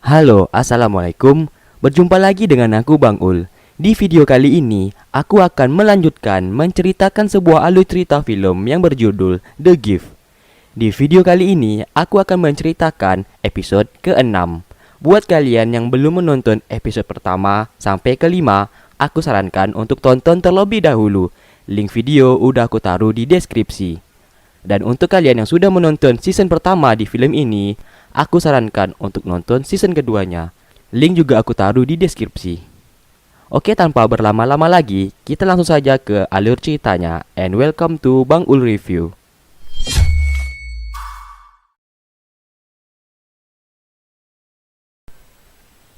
Halo, assalamualaikum. Berjumpa lagi dengan aku Bang Ul. Di video kali ini, aku akan melanjutkan menceritakan sebuah alur cerita film yang berjudul The Gift. Di video kali ini, aku akan menceritakan episode ke-6. Buat kalian yang belum menonton episode pertama sampai ke-5, aku sarankan untuk tonton terlebih dahulu. Link video udah aku taruh di deskripsi. Dan untuk kalian yang sudah menonton season pertama di film ini, aku sarankan untuk nonton season keduanya. Link juga aku taruh di deskripsi. Oke, tanpa berlama-lama lagi, kita langsung saja ke alur ceritanya. And welcome to Bang Ul Review.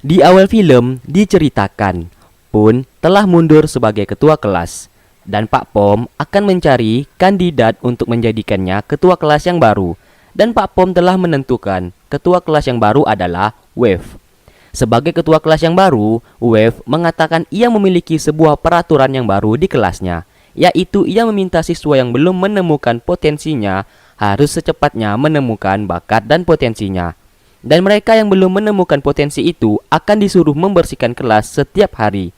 Di awal film diceritakan, Pun telah mundur sebagai ketua kelas, dan Pak Pom akan mencari kandidat untuk menjadikannya ketua kelas yang baru. Dan Pak Pom telah menentukan ketua kelas yang baru adalah Wave. Sebagai ketua kelas yang baru, Wave mengatakan ia memiliki sebuah peraturan yang baru di kelasnya, yaitu ia meminta siswa yang belum menemukan potensinya harus secepatnya menemukan bakat dan potensinya. Dan mereka yang belum menemukan potensi itu akan disuruh membersihkan kelas setiap hari.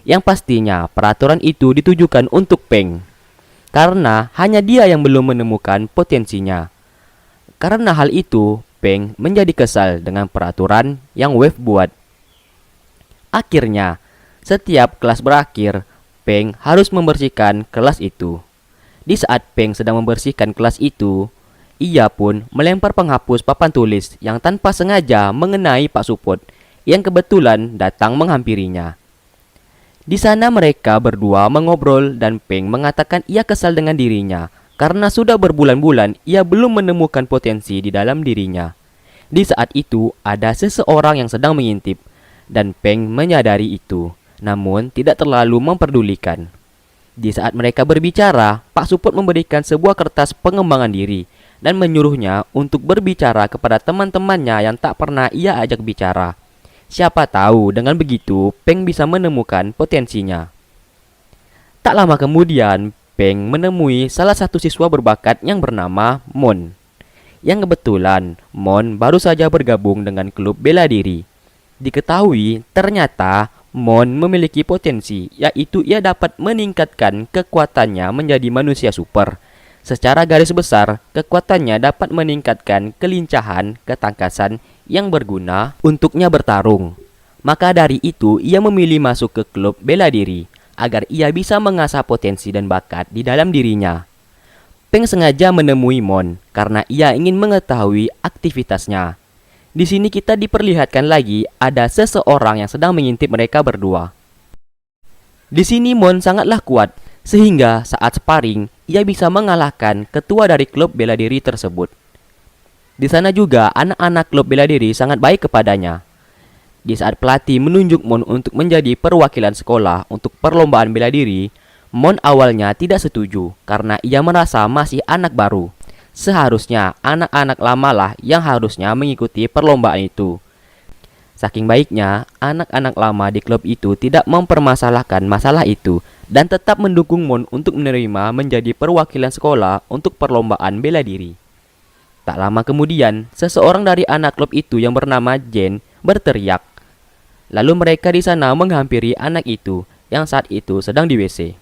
Yang pastinya peraturan itu ditujukan untuk Peng, karena hanya dia yang belum menemukan potensinya. Karena hal itu, Peng menjadi kesal dengan peraturan yang Wave buat. Akhirnya, setiap kelas berakhir, Peng harus membersihkan kelas itu. Di saat Peng sedang membersihkan kelas itu, ia pun melempar penghapus papan tulis yang tanpa sengaja mengenai Pak Supot yang kebetulan datang menghampirinya. Di sana mereka berdua mengobrol dan Peng mengatakan ia kesal dengan dirinya karena sudah berbulan-bulan ia belum menemukan potensi di dalam dirinya. Di saat itu ada seseorang yang sedang mengintip dan Peng menyadari itu, namun tidak terlalu memperdulikan. Di saat mereka berbicara, Pak Supot memberikan sebuah kertas pengembangan diri dan menyuruhnya untuk berbicara kepada teman-temannya yang tak pernah ia ajak bicara. Siapa tahu dengan begitu Peng bisa menemukan potensinya. Tak lama kemudian, Peng menemui salah satu siswa berbakat yang bernama Mon. Yang kebetulan, Mon baru saja bergabung dengan klub bela diri. Diketahui ternyata Mon memiliki potensi, yaitu ia dapat meningkatkan kekuatannya menjadi manusia super. Secara garis besar, kekuatannya dapat meningkatkan kelincahan, ketangkasan yang berguna untuknya bertarung. Maka dari itu, ia memilih masuk ke klub bela diri agar ia bisa mengasah potensi dan bakat di dalam dirinya. Peng sengaja menemui Mon karena ia ingin mengetahui aktivitasnya. Di sini kita diperlihatkan lagi ada seseorang yang sedang mengintip mereka berdua. Di sini Mon sangatlah kuat, sehingga saat sparring ia bisa mengalahkan ketua dari klub bela diri tersebut. Di sana juga anak-anak klub bela diri sangat baik kepadanya. Di saat pelatih menunjuk Mon untuk menjadi perwakilan sekolah untuk perlombaan bela diri, Mon awalnya tidak setuju karena ia merasa masih anak baru. Seharusnya anak-anak lamalah yang harusnya mengikuti perlombaan itu. Saking baiknya, anak-anak lama di klub itu tidak mempermasalahkan masalah itu dan tetap mendukung Mon untuk menerima menjadi perwakilan sekolah untuk perlombaan bela diri. Tak lama kemudian, seseorang dari anak klub itu yang bernama Jen berteriak. Lalu mereka di sana menghampiri anak itu yang saat itu sedang di WC.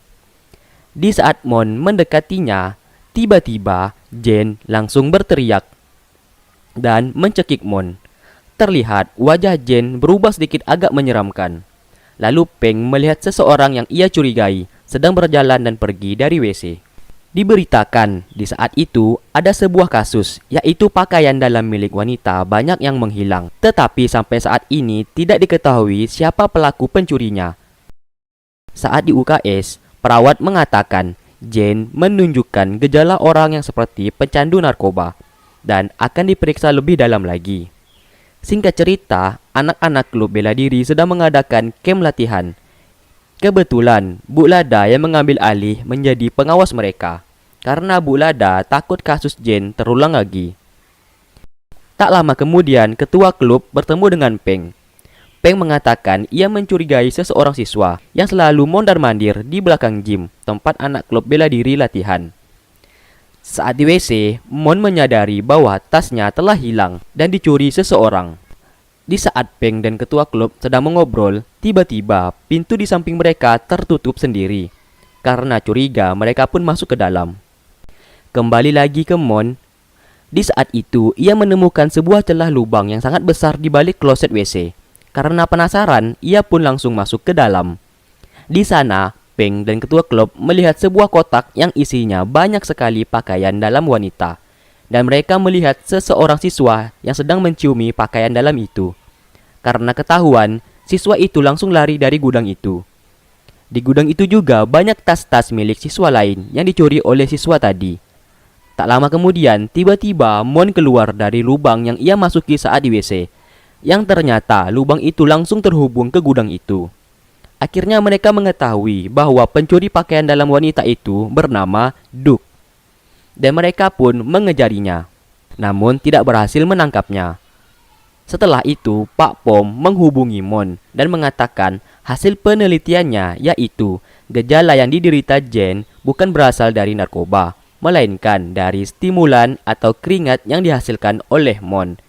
Di saat Mon mendekatinya, tiba-tiba Jen langsung berteriak dan mencekik Mon. Terlihat wajah Jen berubah sedikit agak menyeramkan. Lalu Peng melihat seseorang yang ia curigai sedang berjalan dan pergi dari WC. Diberitakan di saat itu ada sebuah kasus, yaitu pakaian dalam milik wanita banyak yang menghilang. Tetapi sampai saat ini tidak diketahui siapa pelaku pencurinya. Saat di UKS, perawat mengatakan Jen menunjukkan gejala orang yang seperti pecandu narkoba dan akan diperiksa lebih dalam lagi. Singkat cerita, anak-anak klub bela diri sedang mengadakan camp latihan. Kebetulan, Bu Lada yang mengambil alih menjadi pengawas mereka, karena Bu Lada takut kasus Jen terulang lagi. Tak lama kemudian, ketua klub bertemu dengan Peng. Peng mengatakan ia mencurigai seseorang siswa yang selalu mondar-mandir di belakang gym, tempat anak klub bela diri latihan. Saat di WC, Mon menyadari bahwa tasnya telah hilang dan dicuri seseorang. Di saat Peng dan ketua klub sedang mengobrol, tiba-tiba pintu di samping mereka tertutup sendiri. Karena curiga, mereka pun masuk ke dalam. Kembali lagi ke Mon. Di saat itu, ia menemukan sebuah celah lubang yang sangat besar di balik kloset WC. Karena penasaran, ia pun langsung masuk ke dalam. Di sana, Peng dan ketua klub melihat sebuah kotak yang isinya banyak sekali pakaian dalam wanita. Dan mereka melihat seseorang siswa yang sedang menciumi pakaian dalam itu. Karena ketahuan, siswa itu langsung lari dari gudang itu. Di gudang itu juga banyak tas-tas milik siswa lain yang dicuri oleh siswa tadi. Tak lama kemudian, tiba-tiba Mon keluar dari lubang yang ia masuki saat di WC. Yang ternyata lubang itu langsung terhubung ke gudang itu. Akhirnya mereka mengetahui bahwa pencuri pakaian dalam wanita itu bernama Duke. Dan mereka pun mengejarinya. Namun tidak berhasil menangkapnya. Setelah itu, Pak Pom menghubungi Mon dan mengatakan hasil penelitiannya yaitu gejala yang diderita Jen bukan berasal dari narkoba, melainkan dari stimulan atau keringat yang dihasilkan oleh Mon.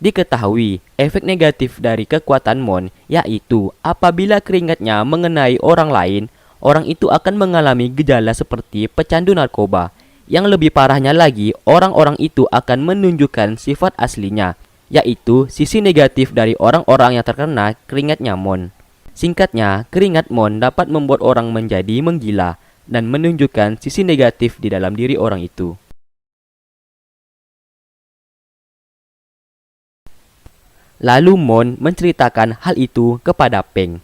Diketahui efek negatif dari kekuatan Mon yaitu apabila keringatnya mengenai orang lain, orang itu akan mengalami gejala seperti pecandu narkoba. Yang lebih parahnya lagi, orang-orang itu akan menunjukkan sifat aslinya, yaitu sisi negatif dari orang-orang yang terkena keringatnya Mon. Singkatnya, keringat Mon dapat membuat orang menjadi menggila dan menunjukkan sisi negatif di dalam diri orang itu. Lalu Mon menceritakan hal itu kepada Peng.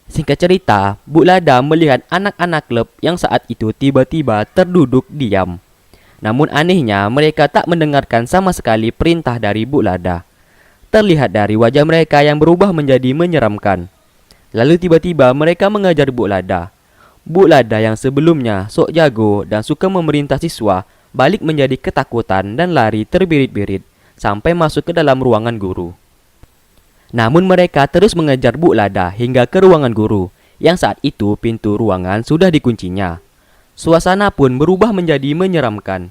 Singkat cerita, Bu Lada melihat anak-anak klub yang saat itu tiba-tiba terduduk diam. Namun anehnya, mereka tak mendengarkan sama sekali perintah dari Bu Lada. Terlihat dari wajah mereka yang berubah menjadi menyeramkan. Lalu tiba-tiba mereka mengajar Bu Lada. Bu Lada yang sebelumnya sok jago dan suka memerintah siswa, balik menjadi ketakutan dan lari terbirit-birit sampai masuk ke dalam ruangan guru. Namun mereka terus mengejar Bu Lada hingga ke ruangan guru, yang saat itu pintu ruangan sudah dikuncinya. Suasana pun berubah menjadi menyeramkan.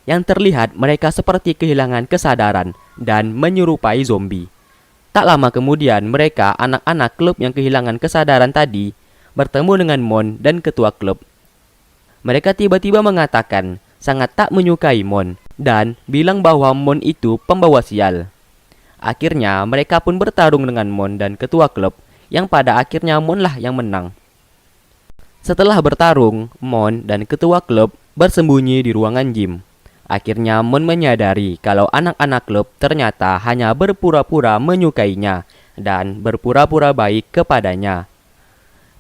Yang terlihat mereka seperti kehilangan kesadaran dan menyerupai zombie. Tak lama kemudian mereka, anak-anak klub yang kehilangan kesadaran tadi, bertemu dengan Mon dan ketua klub. Mereka tiba-tiba mengatakan sangat tak menyukai Mon dan bilang bahwa Mon itu pembawa sial. Akhirnya mereka pun bertarung dengan Mon dan ketua klub, yang pada akhirnya Mon lah yang menang. Setelah bertarung, Mon dan ketua klub bersembunyi di ruangan gym. Akhirnya Mon menyadari kalau anak-anak klub ternyata hanya berpura-pura menyukainya dan berpura-pura baik kepadanya.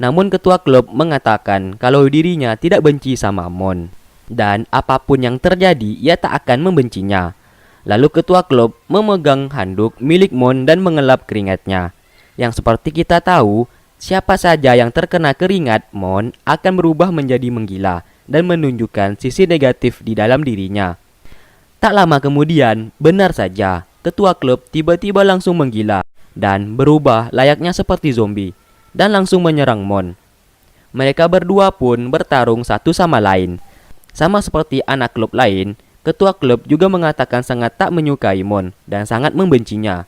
Namun ketua klub mengatakan kalau dirinya tidak benci sama Mon, dan apapun yang terjadi ia tak akan membencinya. Lalu ketua klub memegang handuk milik Mon dan mengelap keringatnya. Yang seperti kita tahu, siapa saja yang terkena keringat Mon akan berubah menjadi menggila dan menunjukkan sisi negatif di dalam dirinya. Tak lama kemudian, benar saja, ketua klub tiba-tiba langsung menggila dan berubah layaknya seperti zombie dan langsung menyerang Mon. Mereka berdua pun bertarung satu sama lain. Sama seperti anak klub lain, ketua klub juga mengatakan sangat tak menyukai Mon dan sangat membencinya.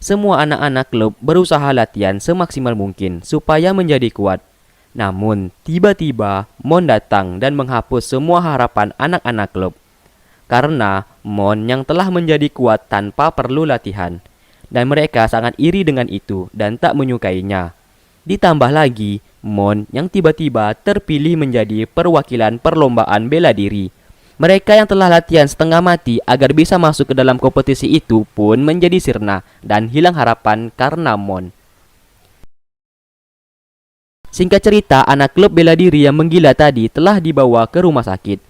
Semua anak-anak klub berusaha latihan semaksimal mungkin supaya menjadi kuat. Namun, tiba-tiba Mon datang dan menghapus semua harapan anak-anak klub. Karena Mon yang telah menjadi kuat tanpa perlu latihan. Dan mereka sangat iri dengan itu dan tak menyukainya. Ditambah lagi, Mon yang tiba-tiba terpilih menjadi perwakilan perlombaan bela diri. Mereka yang telah latihan setengah mati agar bisa masuk ke dalam kompetisi itu pun menjadi sirna dan hilang harapan karena Mon. Singkat cerita, anak klub bela diri yang menggila tadi telah dibawa ke rumah sakit.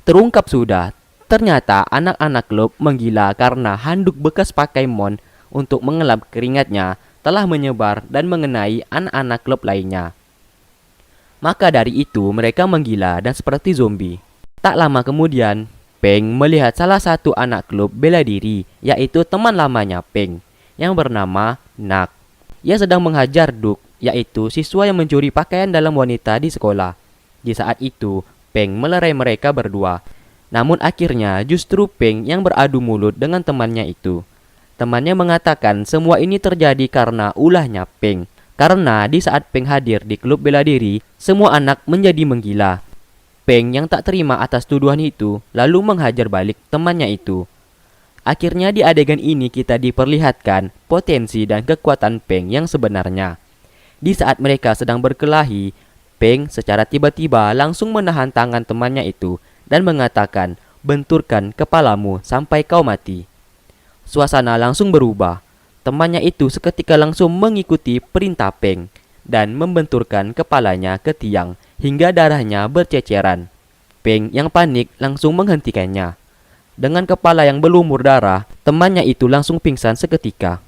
Terungkap sudah, ternyata anak-anak klub menggila karena handuk bekas pakai Mon untuk mengelap keringatnya telah menyebar dan mengenai anak-anak klub lainnya. Maka dari itu mereka menggila dan seperti zombie. Tak lama kemudian, Peng melihat salah satu anak klub bela diri, yaitu teman lamanya Peng, yang bernama Nak. Ia sedang menghajar Duke, yaitu siswa yang mencuri pakaian dalam wanita di sekolah. Di saat itu, Peng melerai mereka berdua. Namun akhirnya justru Peng yang beradu mulut dengan temannya itu. Temannya mengatakan semua ini terjadi karena ulahnya Peng. Karena di saat Peng hadir di klub bela diri, semua anak menjadi menggila. Peng yang tak terima atas tuduhan itu lalu menghajar balik temannya itu. Akhirnya di adegan ini kita diperlihatkan potensi dan kekuatan Peng yang sebenarnya. Di saat mereka sedang berkelahi, Peng secara tiba-tiba langsung menahan tangan temannya itu dan mengatakan, "Benturkan kepalamu sampai kau mati." Suasana langsung berubah. Temannya itu seketika langsung mengikuti perintah Peng dan membenturkan kepalanya ke tiang hingga darahnya berceceran. Peng yang panik langsung menghentikannya. Dengan kepala yang berlumur darah, temannya itu langsung pingsan seketika.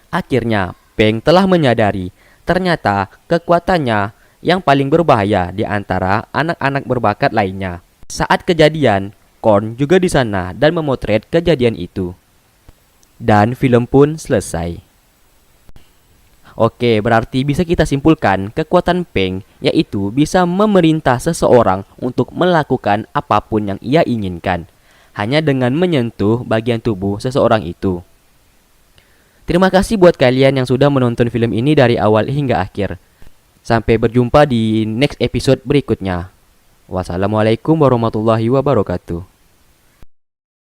Akhirnya, Peng telah menyadari ternyata kekuatannya yang paling berbahaya di antara anak-anak berbakat lainnya. Saat kejadian, Korn juga di sana dan memotret kejadian itu. Dan film pun selesai. Oke, berarti bisa kita simpulkan kekuatan Peng yaitu bisa memerintah seseorang untuk melakukan apapun yang ia inginkan hanya dengan menyentuh bagian tubuh seseorang itu. Terima kasih buat kalian yang sudah menonton film ini dari awal hingga akhir. Sampai berjumpa di next episode berikutnya. Wassalamualaikum warahmatullahi wabarakatuh.